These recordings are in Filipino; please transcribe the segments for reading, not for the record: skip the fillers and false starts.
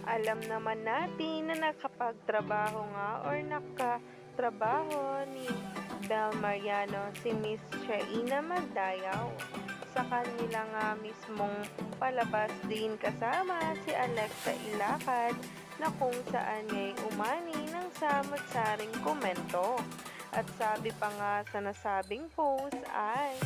Alam naman natin na nakapagtrabaho nga or nakatrabaho ni Bel Mariano si Miss Shaina Magdayaw. Sa kanila nga mismong palabas din kasama si Alexa Ilacad na kung saan nga'y umani ng samot-saring komento. At sabi pa nga sa nasabing post ay,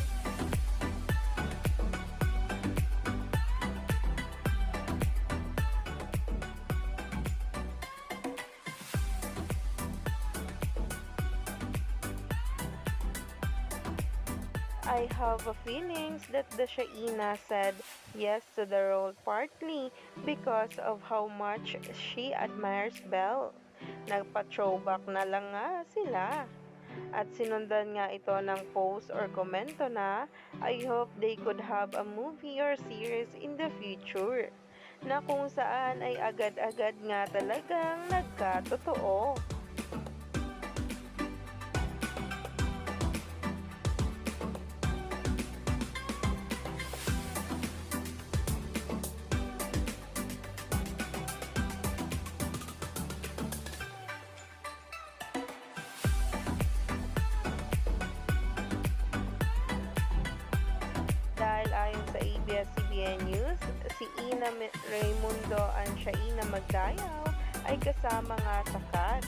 I have a feelings that the Shaina said yes to the role partly because of how much she admires Belle. Nagpa-throwback na lang nga sila. At sinundan nga ito ng post or komento na I hope they could have a movie or series in the future na kung saan ay agad-agad nga talagang nagkatotoo. Dahil ayon sa ABS-CBN News, si Ina Raimundo at Shaina Magdayaw ay kasama nga sa cast.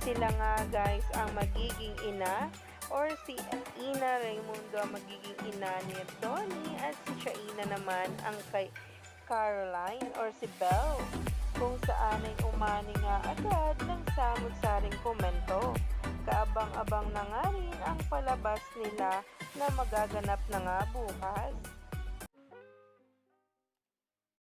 Sila nga guys ang magiging ina or si Ina Raimundo ang magiging ina ni Tony at si Shaina naman ang kay Caroline or si Belle, kung saan ay umani nga agad ng samot-saring komento. Kaabang-abang na nga rin ang palabas nila na magaganap na nga bukas.